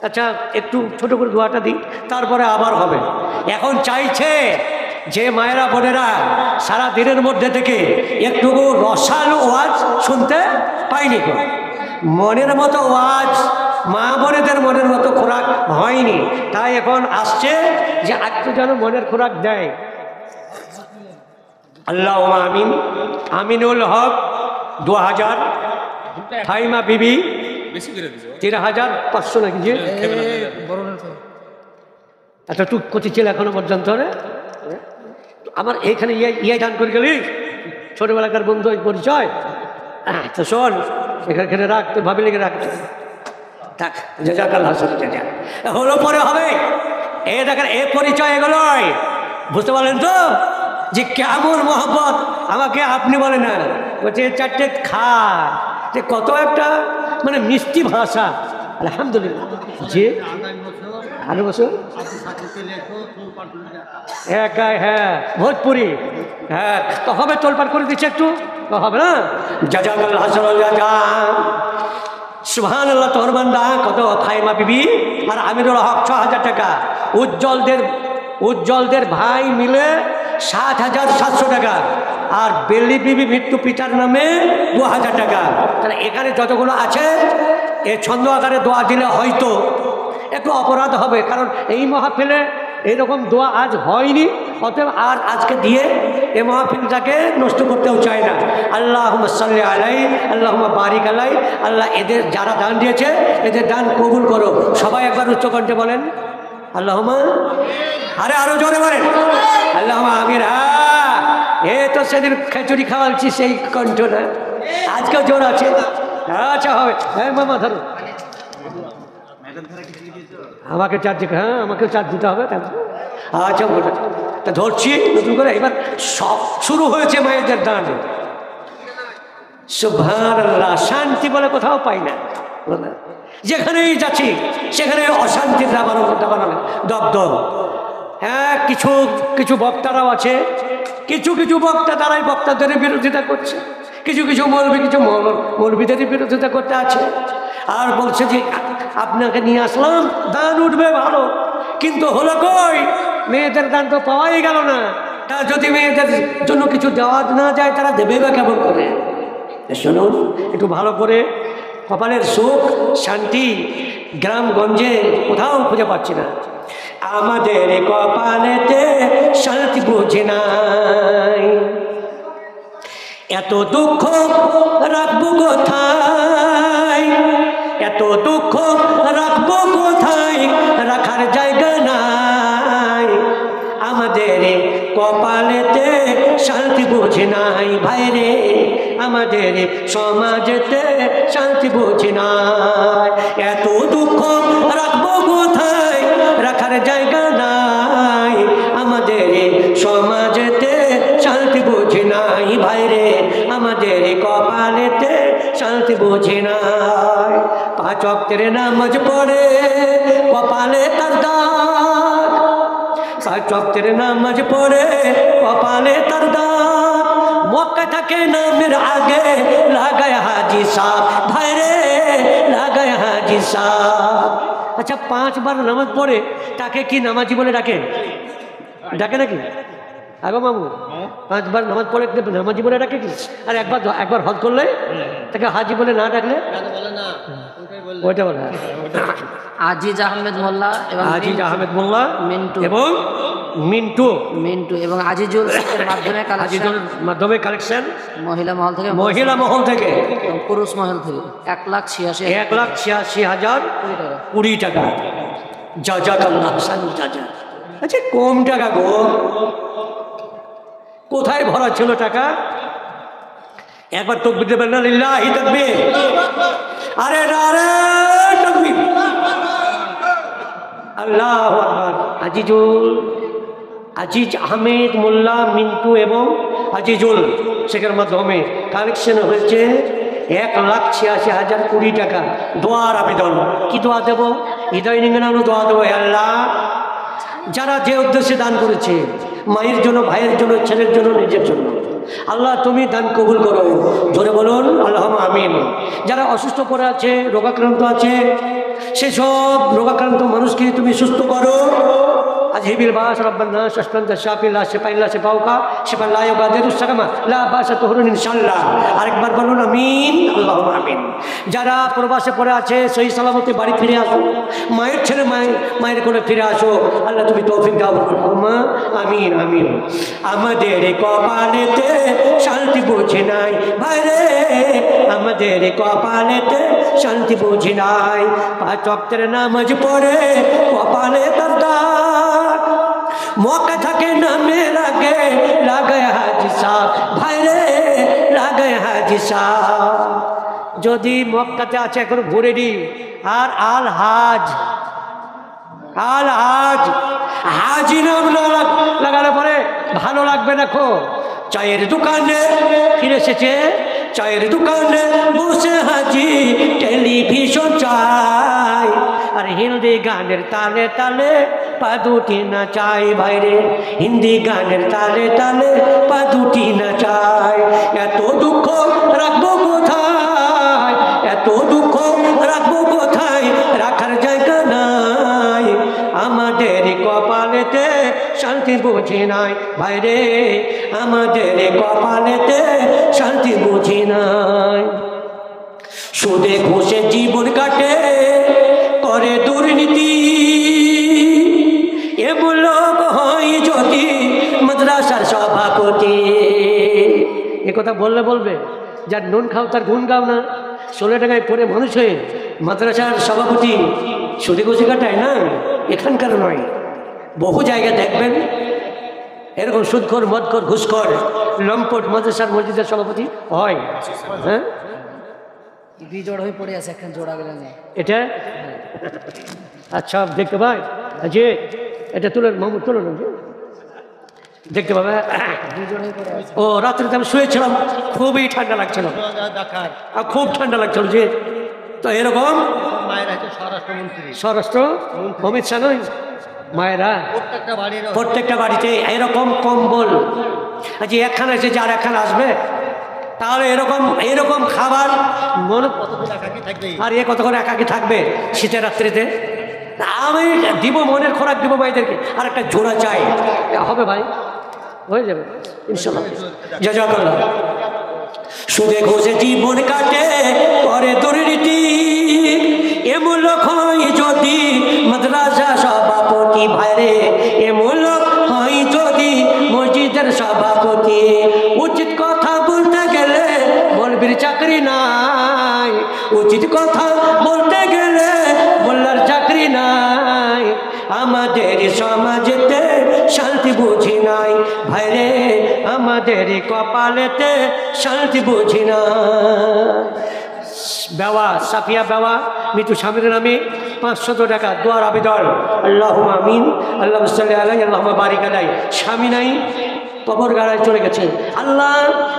আচ্ছা, একটু ছোট করে দোয়াটা দিই, তারপরে আবার হবে। এখন চাইছে যে মায়েরা বোনেরা সারা দিনের মধ্যে থেকে একটুকু রসালো ওয়াজ শুনতে পাইনি, মনের মতো ওয়াজ মা বোনেদের মনের মতো খোরাক হয়নি, তাই এখন আসছে যে একটু যেন মনের খোরাক দেয়। আল্লাহুম্মা আমিন। আমিনুল হক 2000, ফাইমা বিবি 3500 নাকি যে একটা টুক কচি ছিল এখনো পর্যন্ত। আমার এইখানে ইয়ে দান করে গেলি, ছোটবেলাকার বন্ধু পরিচয়। তো শোন, এখানে রাখতে ভাবি লেগে রাখতে থাক, জাযাকাল্লাহ হলো পরে হবে। এ দেখেন, এ পরিচয় এগুলোই, বুঝতে পারলেন তো যে কেমন মহব্বত। আমাকে আপনি বলে না, বলছে 4টে খায়, যে কত একটা মানে মিষ্টি ভাষা। আলহামদুলিল্লাহ। জি, 8 বছর হ্যাঁ, ভোজপুরি হ্যাঁ, তো হবে, তোলপাড় করে দিচ্ছে একটু, তো হবে না। জাযাকাল্লাহ সুবহানাল্লাহ। তোর বান্দা কত? ফাইমা বিবি আর আমিনুল হক 6000 টাকা। উজ্জ্বলদের ভাই মিলে 7700 টাকা। আর বেলি বিবি মৃত্যু পিতার নামে 2000 টাকা। তাহলে এখানে যতগুলো আছে এ ছন্দ আকারে দোয়া দিলে হয়তো একটু অপরাধ হবে, কারণ এই মাহফিলে এইরকম দোয়া আজ হয়নি, অতএব আর আজকে দিয়ে এই মাহফিলটাকে নষ্ট করতেও চায় না। আল্লাহুম্মা সাল্লি আলাই, আল্লাহুম্মা বারিক আলাই। আল্লাহ এদের যারা দান দিয়েছে এদের দান কবুল করো। সবাই একবার উচ্চকণ্ঠে বলেন আল্লাহুম্মা, আরে আরো জোরে বলেন আল্লাহুম্মা আমিন। হ্যাঁ, এ তো সেদিন খিচুড়ি খাওয়াচ্ছি সেই কণ্ঠ না, আজকেও জোর আছে। আচ্ছা হবে, হ্যাঁ মামা ধরো, আমাকে চার্জ, হ্যাঁ আমাকেও চার্জ দিতে হবে। আচ্ছা তা ধরছি নতুন করে। এবার সব শুরু হয়েছে মায়েদের দান। সুবহানাল্লাহ। শান্তি বলে কোথাও পাই না, যেখানেই যাচ্ছি সেখানে অশান্তির দাবানল দগ্ধ। হ্যাঁ, কিছু বক্তারাও আছে, কিছু বক্তা তারাই বক্তাদের বিরোধিতা করছে, কিছু মৌলবীদের বিরোধিতা করতে আছে। আর বলছে যে আপনাকে নিয়ে আসলাম, দান উঠবে ভালো, কিন্তু হলো কই? মেয়েদের দান তো পাওয়াই গেল না। তা যদি মেয়েদের জন্য কিছু দেওয়া না যায়, তারা দেবে বা কেমন করে? শুনুন একটু ভালো করে, কপালের সুখ শান্তি গ্রামগঞ্জে কোথাও খুঁজে পাচ্ছি না। আমাদের কপালেতে শান্তি বুঝি নাই, এত দুঃখ রাখবো কোথায়, এত দুঃখ রাখবো কোথায়, রাখার জায়গা নাই। আমাদের কপালেতে শান্তি বুঝি নাই ভাইরে, আমাদের সমাজেতে শান্তি বুঝি নাই। এত দুঃখ রাখবো কোথায়, রাখার জায়গা নাই। আমাদের সমাজেতে শান্তি বুঝি নাই ভাইরে, আমাদের কপালেতে শান্তি বুঝি নাই। 5 ওয়াক্তের নামাজ পড়ে কপালে তার দাগ, 5 ওয়াক্তের নামাজ পড়ে কপালে তার দাগ। মক্কা থাকে নামের আগে লাগায় হাজি সাহেব ভাইরে, লাগায় হাজি সাহেব। আচ্ছা 5 বার নামাজ পড়ে তাকে কি নামাজি বলে ডাকে? ডাকে নাকি? আগো মামু 5 বার নামাজ পড়ে নামাজি বলে ডাকে কি? আর একবার হজ করলে তাকে হাজি বলে না ডাকলে ওইটা বলে। আজিজ আহমেদ মোল্লা এবং আজিজ আহমেদ মোল্লা মিন্টু এবং মিন্টু মিন্টু এবং আজিজুল শেখের মাধ্যমে আজিজুল মাধ্যমে কালেকশন মহিলা মহল থেকে পুরুষ মহল থেকে 1,86,020 টাকা। জাযাকাল্লাহ হাসান জাযা। আচ্ছা কম টাকা গো, কোথায় ভরা ছিল টাকা? একবার তাকবীর দেবেন না? লিল্লাহি তাকবীর। আরে নারে তাকবীর, আল্লাহু আকবার। আজিজ আহমেদ মোল্লা মিন্টু এবং আজিজুল শেখের মাধ্যমে কালেকশন হয়েছে 1,86,020 টাকা। দোয়ার আবেদন, কি দোয়া দেব? হৃদয় নিংড়ানো দোয়া দেবো। আল্লাহ, যারা যে উদ্দেশ্যে দান করেছে, মায়ের জন্য, ভাইয়ের জন্য, ছেলের জন্য, নিজের জন্য, আল্লাহ তুমি দান কবুল করো। ধরে বলুন আল্লাহুম্মা আমিন। যারা অসুস্থ পড়ে আছে, রোগাক্রান্ত আছে, সেসব রোগাক্রান্ত মানুষকে তুমি সুস্থ করো। আজহিবিল বাস রব্বানা শাশফান শাফি লা শিফা ইল্লা শিফাউকা শিফান লা ইউগাদিরু সাকামা লা বাসা তুহরুন ইনশাআল্লাহ। আরেকবার বলুন আমিন, আল্লাহুম্মা আমিন। যারা প্রবাসে পড়ে আছে, সহি সালামতে বাড়ি ফিরে আসো। মায়ের ছেলে মায়ের কোলে ফিরে আসো। আল্লাহ তুমি তৌফিক দাও। আল্লাহুম্মা আমিন আমিন। আমাদের কপালেতে শান্তি বুঝি নাই ভাইরে, আমাদের কপালেতে শান্তি বুঝি নাই। 5 ওয়াক্তের নামাজ পড়ে কপালে তার দাগ, মক্কা থাকে নামে লাগায় হাজি সাহেব ভাইরে, লাগায় হাজি সাহেব। যদি মক্কাতে আছে এখন ঘুরে নি। আর আল হাজ হাজি নাম লাগালে পরে ভালো লাগবে না। খো চায়ের দোকানে ফিরে এসেছে, চায়ের দোকানে বসে হাজি টেলিভিশন চাই, আর হিন্দি গানের তালে তালে পা দুটি না চাই ভাইরে, হিন্দি গানের তালে তালে পা দুটি না চাই। এত দুঃখ রাখবো কোথায়, এত দুঃখ রাখবো কোথায়, রাখার জায়গা নাই। আমাদের কপালেতে শান্তি বুঝি নাই ভাইরে, আমাদের কপালেতে শান্তি বুঝি নাই। সুদে ঘুষে জীবন কাটে, করে দুর্নীতি, এমন লোক হয় যদি মাদ্রাসার সভাপতি। এ কথা বললে বলবে, যার নুন খাও তার গুণ গাও না। 16 টাকায় পড়ে মানুষ হয়ে মাদ্রাসার সভাপতি সুদে ঘুষে কাটায় না, এখানকার নয়, বহু জায়গায় দেখবেন এরকম সুদখোর, মদখোর, ঘুষখোর, লম্পট মাদ্রাসার মসজিদের সভাপতি হয়। হ্যাঁ, বিজোড় হয়ে পড়ে আছে, একখান জোড়া গেলেন এটা। আচ্ছা দেখতে পাই যে এটা তুলেন, মামুদ তুলেন, দেখতে পাবে। ও রাত্রিতে আমি শুয়েছিলাম, খুবই ঠান্ডা লাগছিল, খুব ঠান্ডা লাগছিল। যে তো এরকম স্বরাষ্ট্র অমিত শাহ নয়, মায়েরা প্রত্যেকটা বাড়িতে এরকম কম্বল, যে একখানা এসেছে আর একখানা আসবে, তাহলে এরকম খাবার মনে আর এ কত করে একাকি থাকবে শীতের রাত্রিতে। আমি দিব, মনের খোরাক দিব ভাইদেরকে, আর একটা জোড়া চাই, হবে ভাই, হয়ে যাবে ইনশাআল্লাহ। জাযাকাল্লাহ। সুদে ঘুষে জীবন কাটে, করে দুর্নীতি, এমন লোক হয় যদি মাদ্রাসা সভাপতি ভাইরে, এমন লোক হয় যদি মসজিদের সভাপতি। উচিত কথা বলতে গেলে মৌলবীর চাকরি নাই, উচিত কথা বলতে গেলে মোল্লার চাকরি নাই। আমাদের সমাজেতে শান্তি বুঝি নাই ভাইরে, আমাদের কপালেতে শান্তি বুঝি নাই। বেওয়া সাফিয়া বেওয়া মৃত্যু স্বামীর নামে 500 টাকা দোয়ার আবেদন। আল্লাহুম্মা আমিন, আল্লাহুম্মা সাল্লি আলাইহি, আল্লাহুম্মা বারিক আলাইহি। স্বামী নাই, কবর গাড়ায় চলে গেছে। আল্লাহ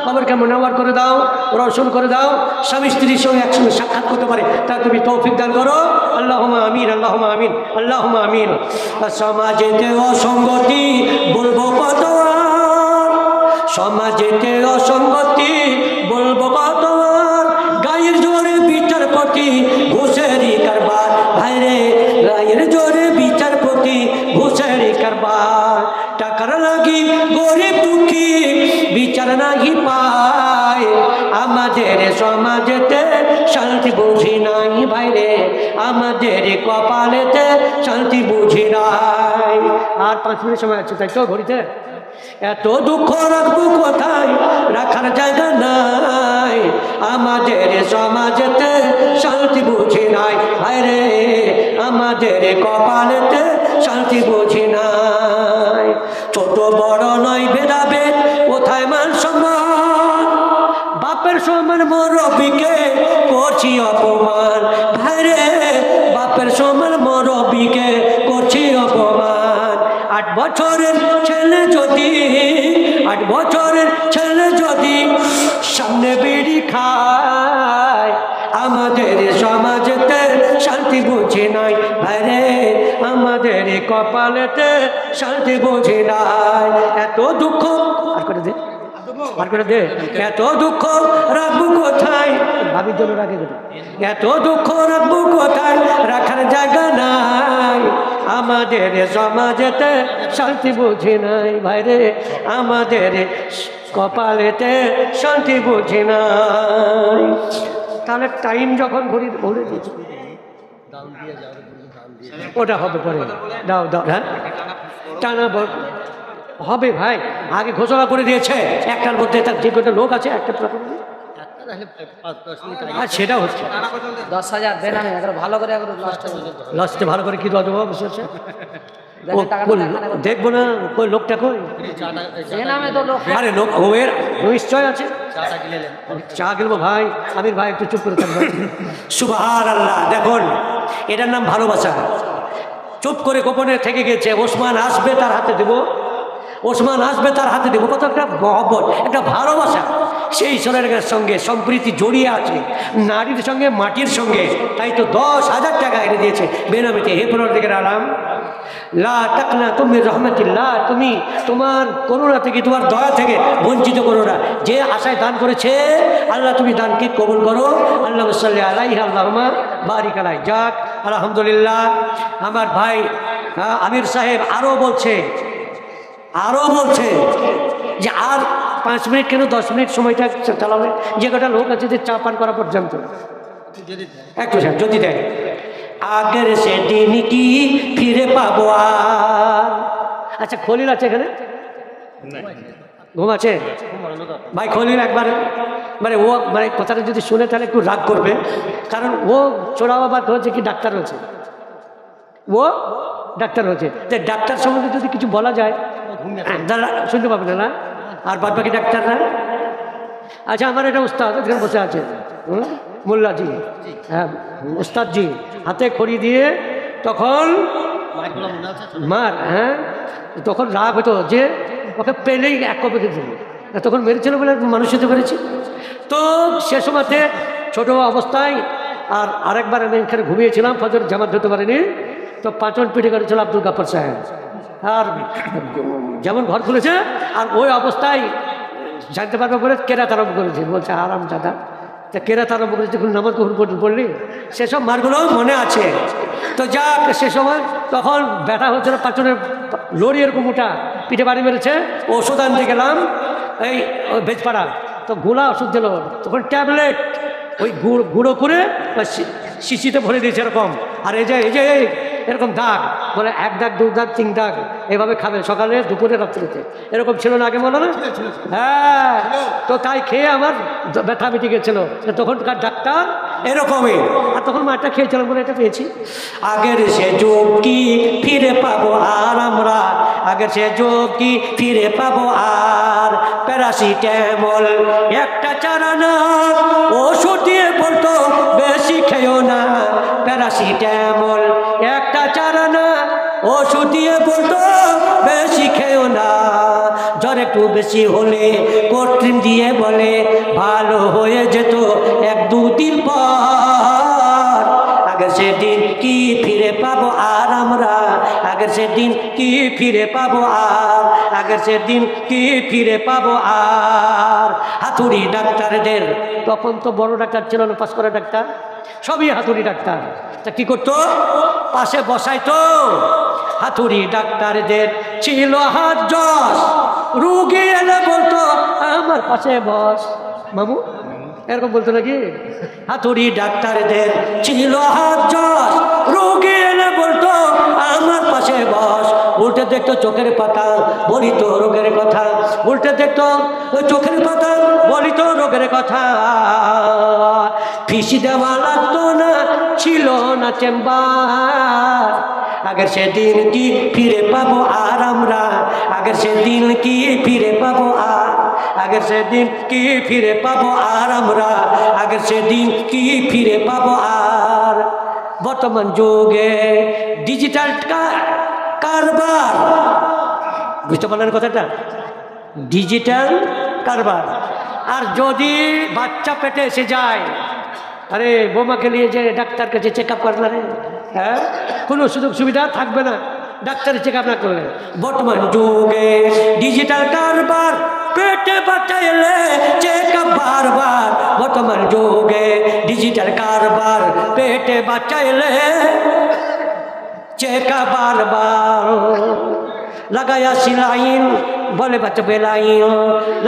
কবরকে মুনাওয়ার করে দাও, রওশন করে দাও, স্বামী স্ত্রীর সঙ্গে একসঙ্গে সাক্ষাৎ করতে পারে, তা তুমি তৌফিক দান করো। আল্লাহুম্মা আমিন, আল্লাহুম্মা আমিন, আল্লাহুম্মা আমিন। সমাজেতে অসঙ্গতি বলবো কত, সমাজেতে অসঙ্গতি বলবো কত, গায়ের জোরে বিচারপতি ঘুষেরি কারবার ভাইরে, গায়ের জোরে বিচারপতি ঘুষেরি কারবার। টাকার লাগি গরিব দুঃখী বিচার নাহি পায়, আমাদের সমাজেতে শান্তি বুঝি নাই ভাইরে, আমাদের কপালেতে শান্তি বুঝি নাই। আর 5 মিনিট সময় আছে, তাই তো ঘড়িতে? এত দুঃখ রাখবো কোথায়, রাখার জায়গা নাই, আমাদের সমাজেতে শান্তি বুঝি নাই, আরে আমাদের কপালেতে শান্তি বুঝি নাই। ছোট বড় নয় ভেদাভেদ, কোথায় মান সম্মান, বাপের সমান মুরব্বিকে করছি অপমান, ভাইরে বাপের সমান মুরব্বিকে করছি অপমান। 8 বছরের ছেলে যদি 8 বছরের ছেলে যদি সামনে বিড়ি খায়, আমাদের সমাজেতে শান্তি বুঝি নাই, ভাইরে আমাদের কপালেতে শান্তি বুঝি নাই। এত দুঃখ আর করে দে, আর করে দে, এত দুঃখ রাখবো কোথায়, ভাবির জন্য রাখে কোথায়, এত দুঃখ রাখবো কোথায়, রাখার জায়গা নাই, আমাদের সমাজেতে শান্তি বুঝি নাই, ভাইরে আমাদের কপালেতে শান্তি বুঝি নাই। তাহলে টাইম যখন ঘড়ি বলে দিচ্ছি ওটা হবে পরে, দাও দাও, হ্যাঁ টানা হবে ভাই, আগে ঘোষণা করে দিয়েছে একটার মধ্যে তার যে কটা লোক আছে একটা সেটা হচ্ছে 10,000 দেন, আমি ভালো করে লাস্টে ভালো করে কি দেবো বুঝছে, দেখবো না কই লোকটা কই, আরে লোক ওর নিশ্চয় আছে, চা গেলবো ভাই, আমির ভাই একটু চুপ করে থাকবেন। সুবহানাল্লাহ, দেখুন এটার নাম ভালোবাসা। চুপ করে গোপনে থেকে গেছে, ওসমান আসবে তার হাতে দেবো, ওসমান আসবে তার হাতে দেবো, কত একটা মহব্বত, একটা ভালোবাসা সেই ঈশ্বরের সঙ্গে সম্প্রীতি জড়িয়ে আছে, নারীর সঙ্গে মাটির সঙ্গে। তাই তো 10,000 টাকা এনে দিয়েছে বেনামিতে। হে পরওয়ারদিগার আলম, লা তাকনা তুমি রহমাতিল্লাহ, তুমি তোমার করুণা থেকে, তোমার দয়া থেকে বঞ্চিত করো না। যে আশায় দান করেছে আল্লাহ তুমি দানকে কবুল করো। আল্লাহ সাল্লি আলাইহি আল্লাহুম্মা বারিক আলাইহি। যাক আলহামদুলিল্লাহ। আমার ভাই আমির সাহেব আরও বলছে যে আর 5 মিনিট কেন 10 মিনিট সময়টা চালাবে, যে কটা লোক আছে যে চা পান করা পর্যন্ত একটু যদি দেয়। আগের সেদিন কি ফিরে পাবো আর, আচ্ছা খলিল আছে এখানে, ঘুম আছে ভাই খলিল, একবার মানে ও মানে কথাটা যদি শুনে তাহলে একটু রাগ করবে, কারণ ও চোরাবাদ হয়েছে কি ডাক্তার হয়েছে, ও ডাক্তার হয়েছে, তো ডাক্তার সম্বন্ধে যদি কিছু বলা যায় যারা শুনতে পাবে না, আর বাদ বাকি ডাক্তাররা। আচ্ছা আমার এটা উস্তাদ এখানে বসে আছে, মোল্লাজি, হ্যাঁ উস্তাদজি, হাতে খড়ি দিয়ে তখন মার, হ্যাঁ তখন রাগ হতো যে ওকে পেলেই এক কপে খেতে, তখন মেরেছিল বলে মানুষ হতে পেরেছি। তো সে সময়তে ছোট অবস্থায় আর আরেকবার আমি এখানে ঘুমিয়েছিলাম, ফজর জামাত ধরতে পারিনি, তো 5 জন পিঠে করেছিল আব্দুল গাফর সাহেব, আর যেমন ঘর খুলেছে আর ওই অবস্থায় জানতে পারবে বলে কেরাত আরম্ভ করেছে, বলছে আরাম দাদা, তা কেরাত আরম্ভ করেছে, নামাজ কখন পড়লি, সেসব মারগুলো মনে আছে। তো যাক সে সময় তখন ব্যথা হচ্ছিল, পাঁচনের লড়ি এরকম উঠা পিঠে বাড়ি মেরেছে, ওষুধ আনতে গেলাম এই বেজপাড়া, তো গোলা ওষুধ দিল, তখন ট্যাবলেট ওই গুঁড়ো করে শিশিতে ভরে দিয়েছে এরকম, আর এই যে এরকম দাগ, বলে 1 দাগ 2 দাগ 3 দাগ এভাবে খাবে, সকালে দুপুরে রাত্রিতে, এরকম ছিল না আগে বলো না? হ্যাঁ, তো তাই খেয়ে আমার ব্যথা মিটে গেছিল। তখনকার ডাক্তার এরকমই, আর তখন মাঠটা খেয়েছিলাম বলে এটা পেয়েছি। আগের সে যোগ কি ফিরে পাবো আর আমরা, আগের সে যোগ কি ফিরে পাবো আর, প্যারাসিটামল একটা চারানা ওষুধ দিয়ে বলতো বেশি খেও না, প্যারাসিটামল একটা চারানা ওষুধ দিয়ে বলতো বেশি খেও না, জ্বর একটু বেশি হলে কোট্রিম দিয়ে বলে ভালো হয়ে যেত 1-2 দিন পর। আগের সেদিন কি ফিরে পাবো আর আমরা, আগের সেদিন কি ফিরে পাবো আর, আগের সেদিন কি ফিরে পাবো আর। হাতুড়ি ডাক্তারদের, তখন তো বড় ডাক্তার ছিল না, পাস করা ডাক্তার, সবই হাতুড়ি ডাক্তার, তা কি করতো পাশে বসাইতো। হাতুড়ি ডাক্তারদের ছিল হাত জস, রুগী এলে বলতো আমার পাশে বস মামু, এরকম বলতো নাকি? হাতুড়ি ডাক্তারদের ছিল হাত জস, রুগী এলে বলতো আমার পাশে বস, উল্টে দেখতো চোখের পাতা, বলি তো রোগের কথা। উল্টে দেখতো ওই চোখের পাতা, বলি তো রোগের কথা। ফিস দেওয়া লাগতো না, ছিল না চেম্বার। আগের সেদিন কি ফিরে পাবো আর আমরা, আগের সেদিন কি ফিরে পাবো আর, আগের সেদিন কি ফিরে পাবো আর আমরা, আগের সেদিন কি ফিরে পাবো আর। বর্তমান যুগে ডিজিটাল কারবার, বুঝতে পারলেন কথাটা? ডিজিটাল কারবার। আর যদি বাচ্চা পেটে এসে যায়, আরে বৌমাকে নিয়ে যে ডাক্তার কাছে চেক আপ করলে, হ্যাঁ, কোনো সুযোগ সুবিধা থাকবে না ডাক্তারের চেক আপ না করলে। বর্তমান যুগে ডিজিটাল কারবার, পেটে বাচ্চা এলে চেক আপ বারবার। বর্তমান যুগে ডিজিটাল কারবার, পেটে বাচ্চা এলে চেক আপ বারবার। লাগায়া সিলাইন, বলে বাচ্চা বেলাইন,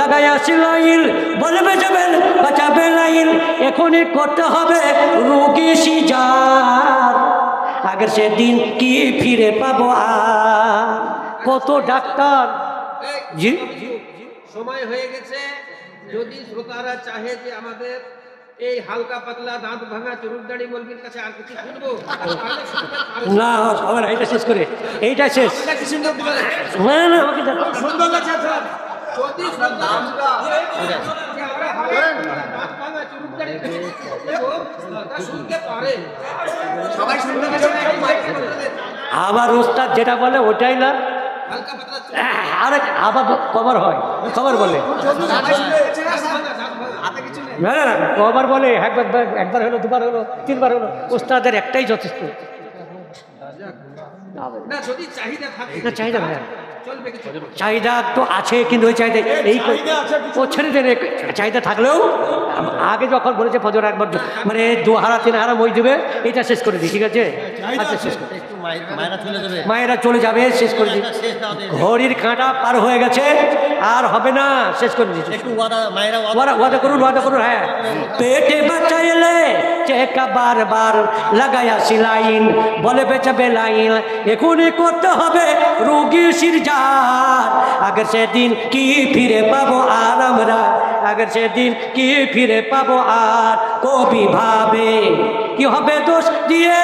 লাগায়া সিলাইন, বলে বাচ্চা বেলাইন। এখনই করতে হবে রোগী সিজার, আগের সেদিন কি ফিরে পাবো আর। কত ডাক্তার। জি, সময় হয়ে গেছে। যদি শ্রোতারা চাহে যে আমাদের এই হালকা পাতলা দাঁত ভাঙা চুরুকদাড়ি মলবির কাছে আর কিছু শুনবো, না সবার এইটা শেষ করে, এইটা শেষ। না না আমাকে সুন্দর লাগছে স্যার। যদি দাঁত ভাঙা চুরুকদাড়ির কাছে শুনতে পারে, সবাই শুনতে পারে। আবার ওস্তাদ যেটা বলে ওটাই না, আরে আবার কভার হয়, খবর বলে না না না, কবার বলে একবার হলো, দুবার হলো, তিনবার হলো, ওস্তাদের একটাই যথেষ্ট। চাহিদা চাহিদা তো আছে, কিন্তু ওই চাহিদা এই ও ছেড়ে দেন। চাহিদা থাকলেও আগে যখন বলেছে ফজর একবার, মানে 2 হারা 3 হারা মই দেবে, এটা শেষ করে দিই, ঠিক আছে? আচ্ছা শেষ করে, মায়েরা চলে যাবে, শেষ করে দিই। ঘড়ির কাঁটা পার হয়ে গেছে, আর হবে না, শেষ করে দিচ্ছি। ওয়াদা করুন, ওয়াদা করুন। হ্যাঁ, পেটে বাচ্চা এলে চেকা বারবার, লাগায়া সিলাইন, বলে বেচা বেলাইন। এখনই করতে হবে রোগী সিরজার, আগের সেদিন কি ফিরে পাবো আর আমরা, আগের সেদিন কি ফিরে পাবো আর। কবি ভাবে কি হবে দোষ দিয়ে,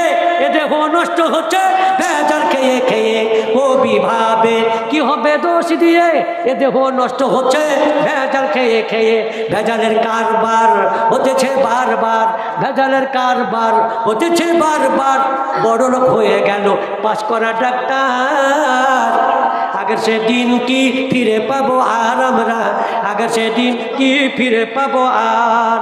এ দেহ নষ্ট হচ্ছে ভেজাল খেয়ে খেয়ে। কবি ভাবে কি হবে দোষ দিয়ে, এ দেহ নষ্ট হচ্ছে ভেজাল খেয়ে খেয়ে। ভেজালের কারবার হতেছে বারবার, ভেজালের কারবার হতেছে বারবার। বড় লোক হয়ে গেল পাস করা ডাক্তার, আগের সেদিন কি ফিরে পাবো আর আমরা, আগের সেদিন কি ফিরে পাবো আর।